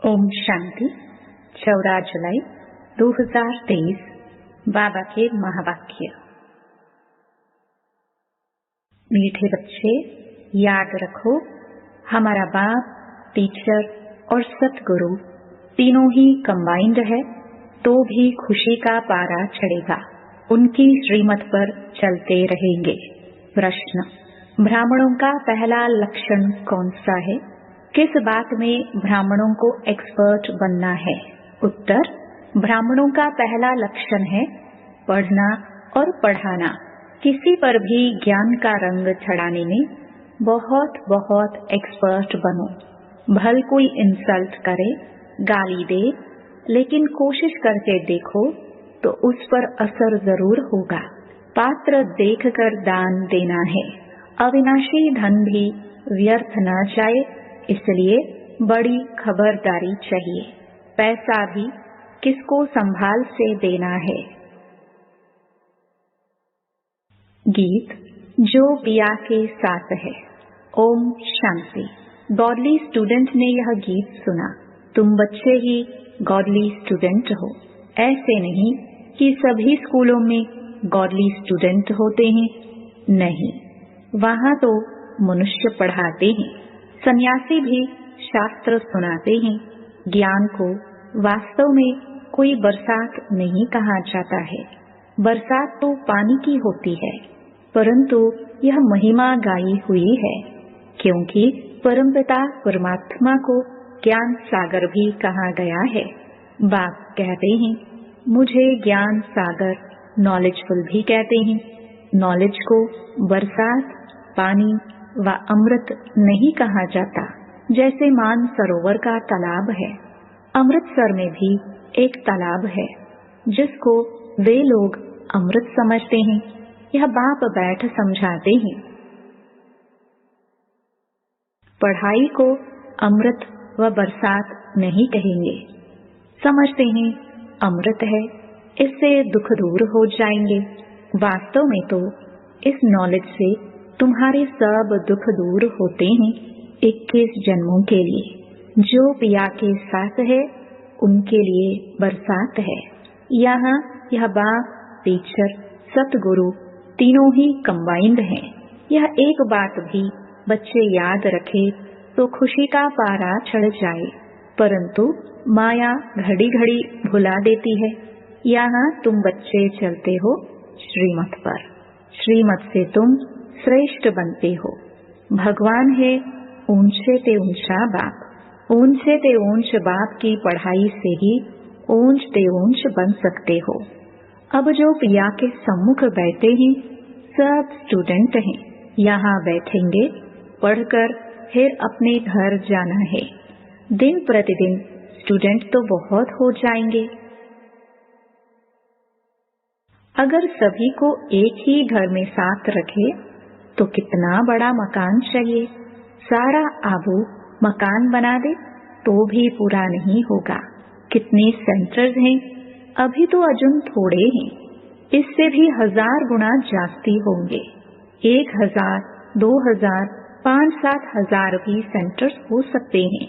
ओम शांति। 14 जुलाई 2023 बाबा के महावाक्य। मीठे बच्चे, याद रखो, हमारा बाप, टीचर और सतगुरु तीनों ही कंबाइंड है तो भी खुशी का पारा चढ़ेगा। उनकी श्रीमत पर चलते रहेंगे। प्रश्न: ब्राह्मणों का पहला लक्षण कौन सा है? किस बात में ब्राह्मणों को एक्सपर्ट बनना है? उत्तर: ब्राह्मणों का पहला लक्षण है पढ़ना और पढ़ाना। किसी पर भी ज्ञान का रंग चढ़ाने में बहुत बहुत एक्सपर्ट बनो। भल कोई इंसल्ट करे, गाली दे, लेकिन कोशिश करके देखो तो उस पर असर जरूर होगा। पात्र देखकर दान देना है। अविनाशी धन भी व्यर्थ न जाए, इसलिए बड़ी खबरदारी चाहिए। पैसा भी किसको संभाल से देना है। गीत जो पिया के साथ है। ओम शांति। गॉडली स्टूडेंट ने यह गीत सुना। तुम बच्चे ही गॉडली स्टूडेंट हो। ऐसे नहीं कि सभी स्कूलों में गॉडली स्टूडेंट होते हैं। नहीं, वहाँ तो मनुष्य पढ़ाते हैं। सन्यासी भी शास्त्र सुनाते हैं। ज्ञान को वास्तव में कोई बरसात नहीं कहा जाता है। बरसात तो पानी की होती है, परंतु यह महिमा गाई हुई है, क्योंकि परमपिता परमात्मा को ज्ञान सागर भी कहा गया है। बाप कहते हैं, मुझे ज्ञान सागर नॉलेजफुल भी कहते हैं। नॉलेज को बरसात, पानी व अमृत नहीं कहा जाता। जैसे मान सरोवर का तालाब है, अमृतसर में भी एक तालाब है जिसको वे लोग अमृत समझते हैं। यह बाप बैठ समझाते हैं। पढ़ाई को अमृत व बरसात नहीं कहेंगे। समझते हैं अमृत है, इससे दुख दूर हो जाएंगे। वास्तव में तो इस नॉलेज से तुम्हारे सब दुख दूर होते हैं 21 जन्मों के लिए। जो पिया के साथ है उनके लिए बरसात है। यहाँ यह बाप, टीचर, सतगुरु तीनों ही कंबाइंड हैं। यह एक बात भी बच्चे याद रखे तो खुशी का पारा चढ़ जाए, परंतु माया घड़ी घड़ी भुला देती है। यहाँ तुम बच्चे चलते हो श्रीमत पर। श्रीमत से तुम श्रेष्ठ बनते हो। भगवान है ऊंचे ते ऊंचा बाप। ऊंचे ते ऊंच बाप की पढ़ाई से ही ऊंच ते ऊंच बन सकते हो। अब जो पिया के सम्मुख बैठे हैं सब स्टूडेंट हैं। यहाँ बैठेंगे, पढ़कर फिर अपने घर जाना है। दिन प्रतिदिन स्टूडेंट तो बहुत हो जाएंगे। अगर सभी को एक ही घर में साथ रखे तो कितना बड़ा मकान चाहिए। सारा आबू मकान बना दे तो भी पूरा नहीं होगा। कितने सेंटर्स हैं, अभी तो अजुन थोड़े हैं। इससे भी 1000 गुना जास्ती होंगे। 1000, 2000, 5-7 हजार भी सेंटर्स हो सकते हैं।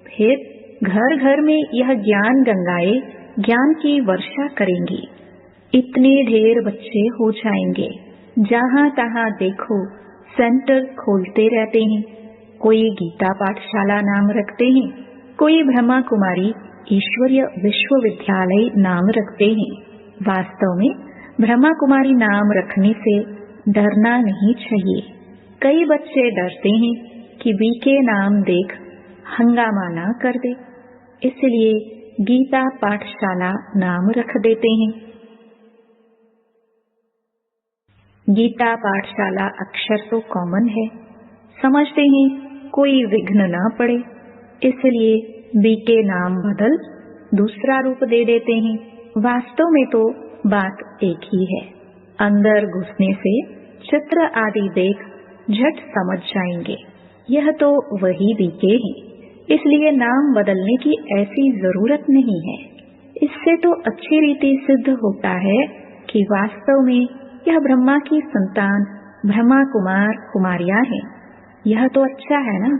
फिर घर घर में यह ज्ञान गंगाएं ज्ञान की वर्षा करेंगी। इतने ढेर बच्चे हो जाएंगे। जहाँ तहाँ देखो सेंटर खोलते रहते हैं। कोई गीता पाठशाला नाम रखते हैं, कोई ब्रह्मा कुमारी ईश्वरीय विश्वविद्यालय नाम रखते हैं। वास्तव में ब्रह्मा कुमारी नाम रखने से डरना नहीं चाहिए। कई बच्चे डरते हैं कि बीके नाम देख हंगामा ना कर दे, इसलिए गीता पाठशाला नाम रख देते हैं। गीता पाठशाला अक्षर तो कॉमन है, समझते हैं कोई विघ्न न पड़े, इसलिए बीके नाम बदल दूसरा रूप दे देते हैं। वास्तव में तो बात एक ही है। अंदर घुसने से चित्र आदि देख झट समझ जाएंगे यह तो वही बीके हैं। इसलिए नाम बदलने की ऐसी जरूरत नहीं है। इससे तो अच्छी रीति सिद्ध होता है कि वास्तव में यह ब्रह्मा की संतान ब्रह्मा कुमार कुमारियां हैं। यह तो अच्छा है ना।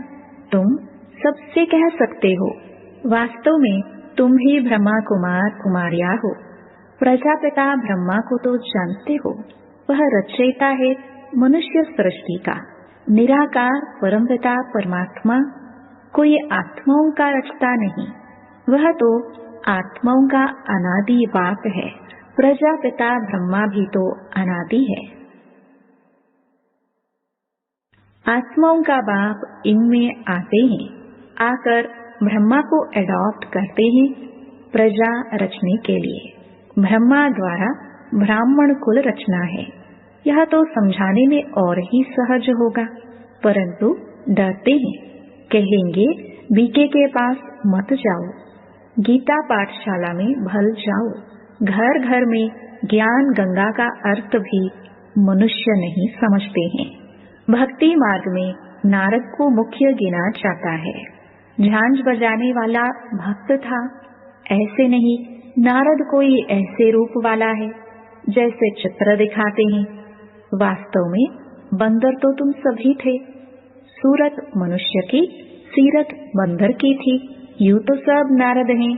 तुम सबसे कह सकते हो वास्तव में तुम ही ब्रह्मा कुमार कुमारियां हो। प्रजापिता ब्रह्मा को तो जानते हो, वह रचयिता है मनुष्य सृष्टि का। निराकार परमपिता परमात्मा कोई आत्माओं का रचता नहीं, वह तो आत्माओं का अनादि बाप है। प्रजापिता ब्रह्मा भी तो अनादि है। आत्माओं का बाप इनमें आते हैं, आकर ब्रह्मा को एडॉप्ट करते हैं प्रजा रचने के लिए। ब्रह्मा द्वारा ब्राह्मण कुल रचना है, यह तो समझाने में और ही सहज होगा, परंतु डरते हैं, कहेंगे बीके के पास मत जाओ, गीता पाठशाला में भल जाओ। घर घर में ज्ञान गंगा का अर्थ भी मनुष्य नहीं समझते हैं। भक्ति मार्ग में नारद को मुख्य गिना जाता है। झांझ बजाने वाला भक्त था, ऐसे नहीं नारद कोई ऐसे रूप वाला है जैसे चित्र दिखाते हैं। वास्तव में बंदर तो तुम सभी थे। सूरत मनुष्य की, सीरत बंदर की थी। यूं तो सब नारद हैं,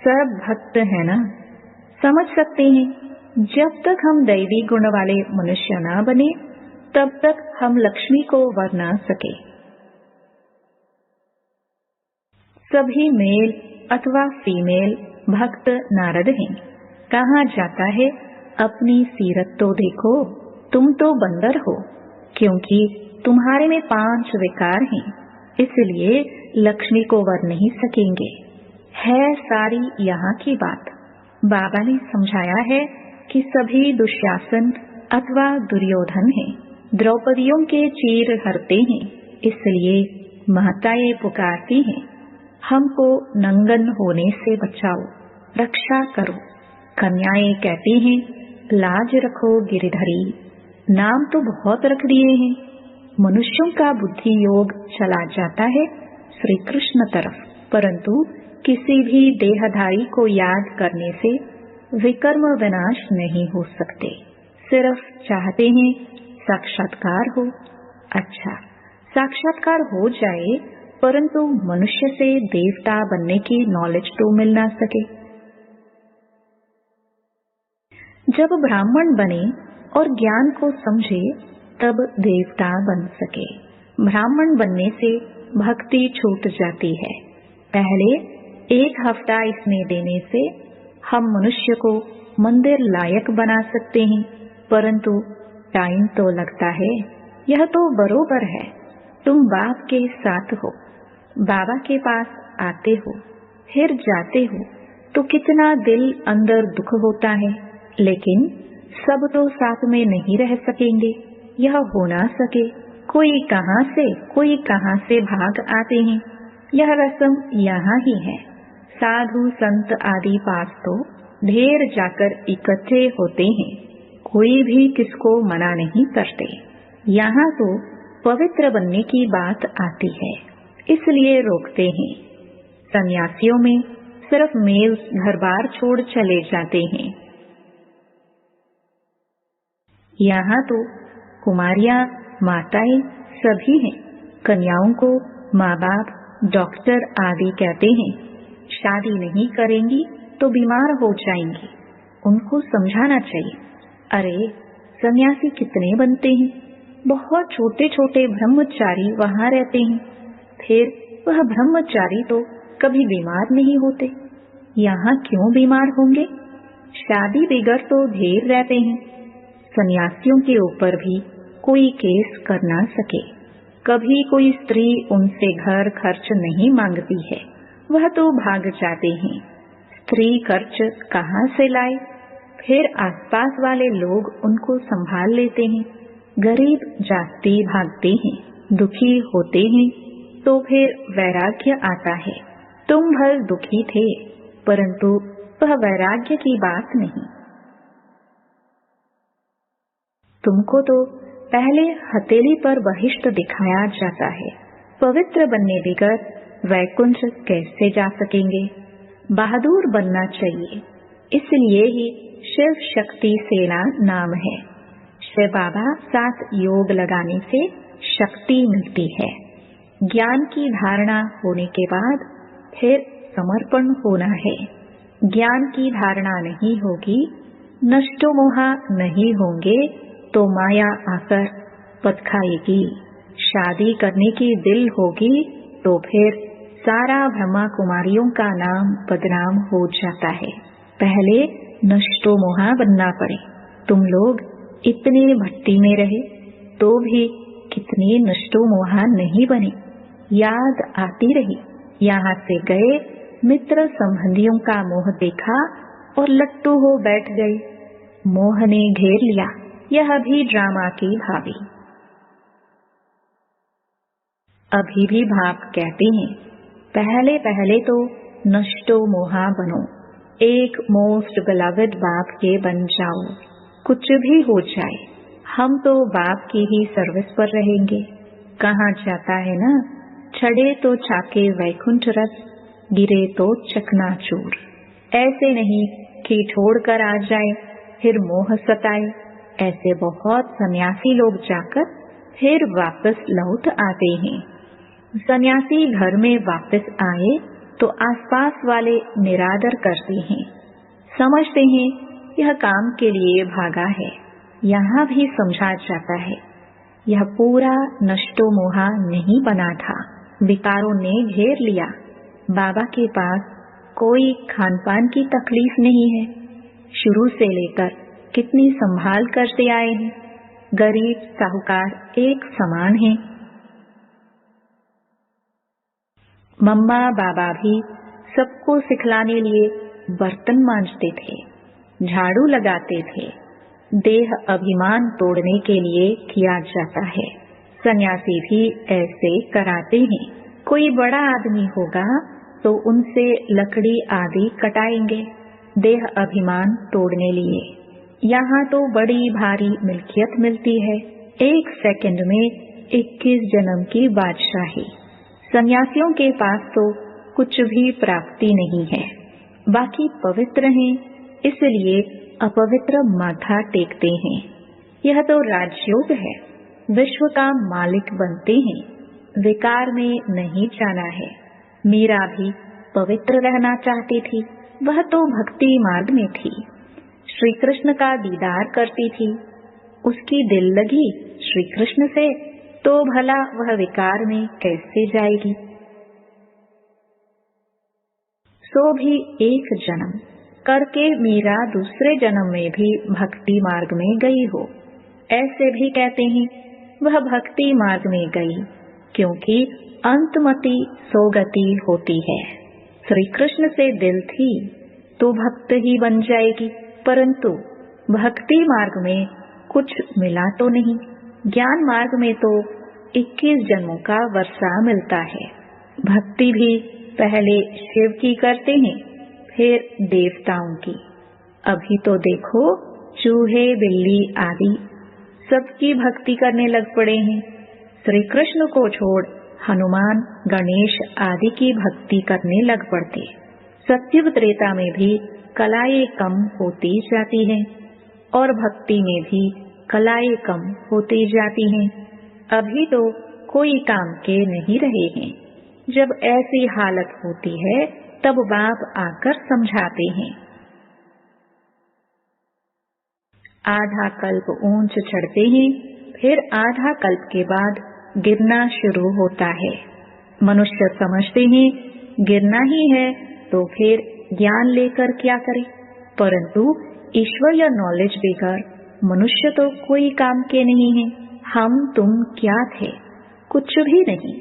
सब भक्त है ना। समझ सकते हैं, जब तक हम दैवी गुण वाले मनुष्य ना बने तब तक हम लक्ष्मी को वर ना सके। सभी मेल अथवा फीमेल भक्त नारद हैं। कहाँ जाता है, अपनी सीरत तो देखो। तुम तो बंदर हो, क्योंकि तुम्हारे में 5 विकार हैं, इसलिए लक्ष्मी को वर नहीं सकेंगे। है सारी यहाँ की बात। बाबा ने समझाया है कि सभी दुशासन अथवा दुर्योधन हैं, द्रौपदियों के चीर हरते हैं, इसलिए माताएं पुकारती हैं, हमको नंगन होने से बचाओ, रक्षा करो। कन्याएं कहती हैं, लाज रखो गिरधरी। नाम तो बहुत रख दिए हैं। मनुष्यों का बुद्धि योग चला जाता है श्री कृष्ण तरफ, परंतु किसी भी देहधारी को याद करने से विकर्म विनाश नहीं हो सकते। सिर्फ चाहते हैं साक्षात्कार हो। अच्छा, साक्षात्कार हो जाए, परंतु मनुष्य से देवता बनने की नॉलेज तो मिल ना सके। जब ब्राह्मण बने और ज्ञान को समझे तब देवता बन सके। ब्राह्मण बनने से भक्ति छूट जाती है। पहले 1 हफ्ता इसमें देने से हम मनुष्य को मंदिर लायक बना सकते हैं, परंतु टाइम तो लगता है। यह तो बरोबर है, तुम बाप के साथ हो, बाबा के पास आते हो, फिर जाते हो, तो कितना दिल अंदर दुख होता है। लेकिन सब तो साथ में नहीं रह सकेंगे, यह हो ना सके। कोई कहाँ से भाग आते हैं। यह रस्म यहाँ ही है। साधु संत आदि पास तो ढेर जाकर इकट्ठे होते हैं, कोई भी किसको मना नहीं करते। यहाँ तो पवित्र बनने की बात आती है, इसलिए रोकते हैं। सन्यासियों में सिर्फ मेल घर बार छोड़ चले जाते हैं। यहाँ तो कुमारियां माताएं सभी हैं। कन्याओं को माँ बाप डॉक्टर आदि कहते हैं। शादी नहीं करेंगी तो बीमार हो जाएंगी, उनको समझाना चाहिए। अरे सन्यासी कितने बनते हैं, बहुत छोटे छोटे ब्रह्मचारी वहाँ रहते हैं, फिर वह ब्रह्मचारी तो कभी बीमार नहीं होते। यहाँ क्यों बीमार होंगे? शादी बिगड़ तो ढेर रहते हैं। सन्यासियों के ऊपर भी कोई केस कर ना सके। कभी कोई स्त्री उनसे घर खर्च नहीं मांगती है, वह तो भाग जाते हैं। स्त्री खर्च कहाँ से लाए? फिर आसपास वाले लोग उनको संभाल लेते हैं। गरीब जाते भागते हैं, दुखी होते हैं, तो फिर वैराग्य आता है। तुम भर दुखी थे, परंतु वह वैराग्य की बात नहीं। तुमको तो पहले हथेली पर बहिष्ट दिखाया जाता है। पवित्र बनने बगैर वैकुंठ कैसे जा सकेंगे? बहादुर बनना चाहिए, इसलिए ही शिव शक्ति सेना नाम है। शिव बाबा साथ योग लगाने से शक्ति मिलती है। ज्ञान की धारणा होने के बाद फिर समर्पण होना है। ज्ञान की धारणा नहीं होगी, नष्टो मोहा नहीं होंगे तो माया आकर पद खाएगी। शादी करने की दिल होगी तो फिर सारा ब्रह्मा कुमारियों का नाम बदनाम हो जाता है। पहले नष्टो मोहा बनना पड़े। तुम लोग इतने भक्ति में रहे तो भी कितने नष्टो मोहा नहीं बने। याद आती रही, यहाँ से गए, मित्र संबंधियों का मोह देखा और लट्टू हो बैठ गए। मोह ने घेर लिया। यह भी ड्रामा की भावी। अभी भी बाप कहते हैं, पहले पहले तो नष्टो मोहा बनो, एक मोस्ट बिलवड बाप के बन जाओ। कुछ भी हो जाए, हम तो बाप की ही सर्विस पर रहेंगे। कहाँ जाता है ना, छड़े तो चाके वैकुंठ रस, गिरे तो चकनाचूर। ऐसे नहीं कि छोड़कर आ जाए फिर मोह सताए। ऐसे बहुत सन्यासी लोग जाकर फिर वापस लौट आते हैं। सन्यासी घर में वापस आए तो आसपास वाले निरादर करते हैं, समझते हैं यह काम के लिए भागा है। यहाँ भी समझा जाता है यह पूरा नष्टो मोहा नहीं बना था, विकारों ने घेर लिया। बाबा के पास कोई खान पान की तकलीफ नहीं है। शुरू से लेकर कितनी संभाल करते आए हैं। गरीब साहूकार एक समान हैं। मम्मा बाबा भी सबको सिखलाने लिए बर्तन मांजते थे, झाड़ू लगाते थे। देह अभिमान तोड़ने के लिए किया जाता है। सन्यासी भी ऐसे कराते हैं। कोई बड़ा आदमी होगा तो उनसे लकड़ी आदि कटाएंगे, देह अभिमान तोड़ने लिए। यहाँ तो बड़ी भारी मिल्कियत मिलती है, एक सेकंड में 21 जन्म की बादशाही। सन्यासियों के पास तो कुछ भी प्राप्ति नहीं है। बाकी पवित्र हैं, इसलिए अपवित्र माथा टेकते हैं। यह तो राजयोग है, विश्व का मालिक बनते हैं। विकार में नहीं जाना है। मीरा भी पवित्र रहना चाहती थी, वह तो भक्ति मार्ग में थी। श्री कृष्ण का दीदार करती थी, उसकी दिल लगी श्री कृष्ण से, तो भला वह विकार में कैसे जाएगी। सो भी एक जन्म करके मीरा दूसरे जन्म में भी भक्ति मार्ग में गई हो, ऐसे भी कहते हैं वह भक्ति मार्ग में गई, क्योंकि अंतमति सोगति होती है। श्री कृष्ण से दिल थी तो भक्त ही बन जाएगी, परंतु भक्ति मार्ग में कुछ मिला तो नहीं। ज्ञान मार्ग में तो 21 जन्मों का वर्षा मिलता है। भक्ति भी पहले शिव की करते हैं, फिर देवताओं की। अभी तो देखो चूहे बिल्ली आदि सबकी भक्ति करने लग पड़े हैं। श्री कृष्ण को छोड़ हनुमान गणेश आदि की भक्ति करने लग पड़ते। सत्युग त्रेता में भी कलाएं कम होती जाती हैं और भक्ति में भी कलाएं कम होती जाती हैं। अभी तो कोई काम के नहीं रहे हैं। जब ऐसी हालत होती है तब बाप आकर समझाते हैं। आधा कल्प ऊंच चढ़ते हैं, फिर आधा कल्प के बाद गिरना शुरू होता है। मनुष्य समझते हैं गिरना ही है तो फिर ज्ञान लेकर क्या करे, परंतु ईश्वरीय नॉलेज बेगर मनुष्य तो कोई काम के नहीं है। हम तुम क्या थे, कुछ भी नहीं।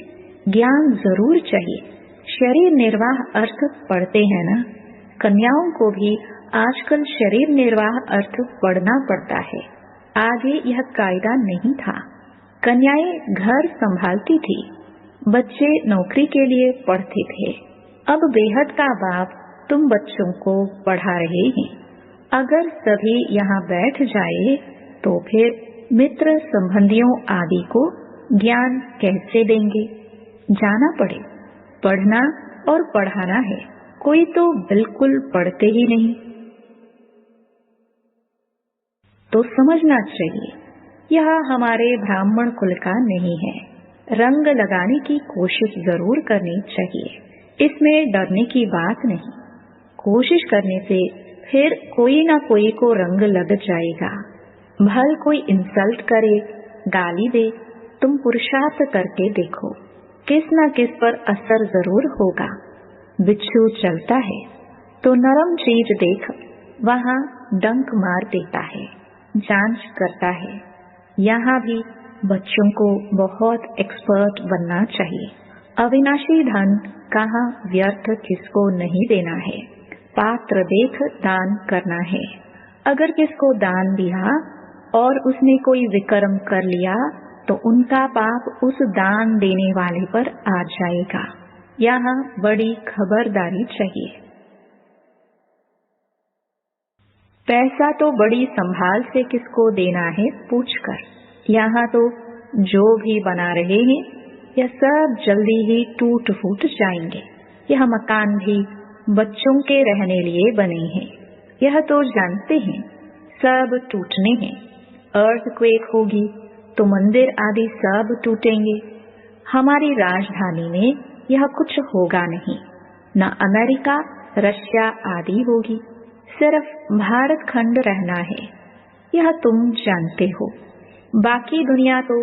ज्ञान जरूर चाहिए। शरीर निर्वाह अर्थ पढ़ते हैं ना, कन्याओं को भी आजकल शरीर निर्वाह अर्थ पढ़ना पड़ता है। आगे यह कायदा नहीं था। कन्याएं घर संभालती थी, बच्चे नौकरी के लिए पढ़ते थे। अब बेहद का बाप तुम बच्चों को पढ़ा रहे हैं। अगर सभी यहाँ बैठ जाए तो फिर मित्र संबंधियों आदि को ज्ञान कैसे देंगे। जाना पड़े, पढ़ना और पढ़ाना है। कोई तो बिल्कुल पढ़ते ही नहीं। तो समझना चाहिए यह हमारे ब्राह्मण कुल का नहीं है। रंग लगाने की कोशिश जरूर करनी चाहिए। इसमें डरने की बात नहीं। कोशिश करने से फिर कोई ना कोई को रंग लग जाएगा। भल कोई इंसल्ट करे, गाली दे, तुम पुरुषार्थ करके देखो, किस न किस पर असर जरूर होगा। बिच्छू चलता है तो नरम चीज देख वहां डंक मार देता है, जांच करता है। यहाँ भी बच्चों को बहुत एक्सपर्ट बनना चाहिए। अविनाशी धन कहाँ व्यर्थ किसको नहीं देना है, पात्र देख दान करना है। अगर किसको दान दिया और उसने कोई विकर्म कर लिया तो उनका पाप उस दान देने वाले पर आ जाएगा। यहाँ बड़ी खबरदारी चाहिए। पैसा तो बड़ी संभाल से किसको देना है पूछकर। यहाँ तो जो भी बना रहे हैं यह सब जल्दी ही टूट फूट जाएंगे। यह मकान भी बच्चों के रहने लिए बने हैं, यह तो जानते हैं सब टूटने हैं। अर्थक्वेक होगी तो मंदिर आदि सब टूटेंगे। हमारी राजधानी में यह कुछ होगा नहीं, न अमेरिका रशिया आदि होगी, सिर्फ भारत खंड रहना है, यह तुम जानते हो। बाकी दुनिया तो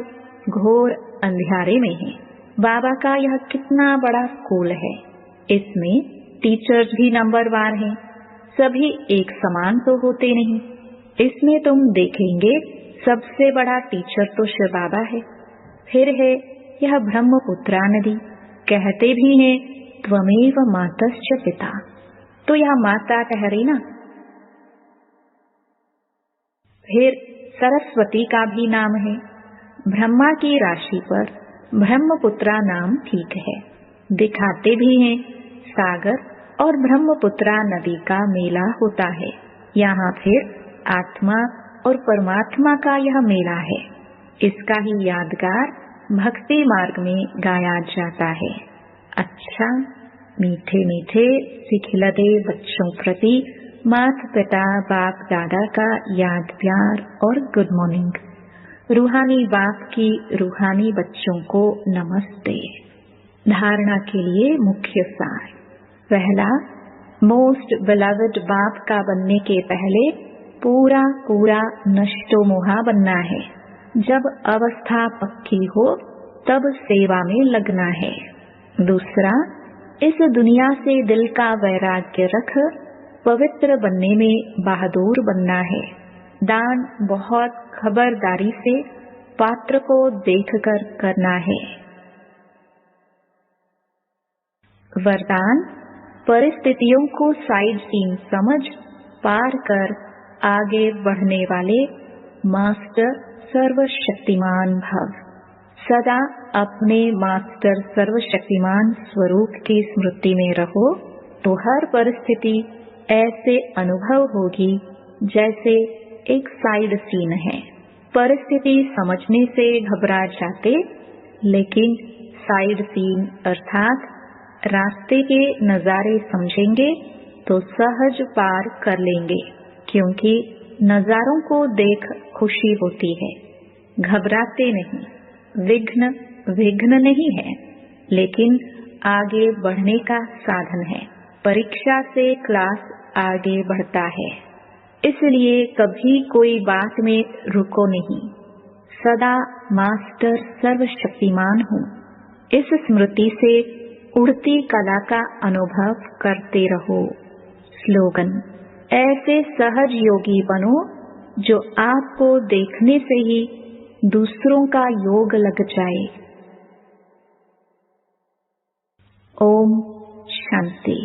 घोर अंधियारे में है। बाबा का यह कितना बड़ा स्कूल है, इसमें टीचर्स भी नंबरवार हैं, सभी एक समान तो होते नहीं। इसमें तुम देखेंगे सबसे बड़ा टीचर तो शिव बाबा है। फिर है यह ब्रह्मपुत्रा नदी, कहते भी हैं त्वमेव मातश्च पिता, तो यह माता ठहरी ना। फिर सरस्वती का भी नाम है। ब्रह्मा की राशि पर ब्रह्मपुत्रा नाम ठीक है। दिखाते भी हैं सागर और ब्रह्मपुत्रा नदी का मेला होता है। यहाँ फिर आत्मा और परमात्मा का यह मेला है। इसका ही यादगार भक्ति मार्ग में गाया जाता है। अच्छा, मीठे मीठे सिखिलते बच्चों प्रति माता पिता बाप दादा का याद प्यार और गुड मॉर्निंग। रूहानी बाप की रूहानी बच्चों को नमस्ते। धारणा के लिए मुख्य सार। पहला, मोस्ट बिलवड बाप का बनने के पहले पूरा पूरा नष्टो मोहा बनना है। जब अवस्था पक्की हो तब सेवा में लगना है। दूसरा, इस दुनिया से दिल का वैराग्य रख पवित्र बनने में बहादुर बनना है। दान बहुत खबरदारी से पात्र को देखकर करना है। वरदान, परिस्थितियों को साइड सीन समझ पार कर आगे बढ़ने वाले मास्टर सर्वशक्तिमान भव। सदा अपने मास्टर सर्वशक्तिमान स्वरूप की स्मृति में रहो तो हर परिस्थिति ऐसे अनुभव होगी जैसे एक साइड सीन है। परिस्थिति समझने से घबरा जाते, लेकिन साइड सीन अर्थात रास्ते के नजारे समझेंगे तो सहज पार कर लेंगे, क्योंकि नजारों को देख खुशी होती है। घबराते नहीं। विघ्न नहीं है, लेकिन आगे बढ़ने का साधन है। परीक्षा से क्लास आगे बढ़ता है, इसलिए कभी कोई बात में रुको नहीं। सदा मास्टर सर्वशक्तिमान हूँ, इस स्मृति से उड़ती कला का अनुभव करते रहो। स्लोगन, ऐसे सहज योगी बनो जो आपको देखने से ही दूसरों का योग लग जाए। ओम शांति।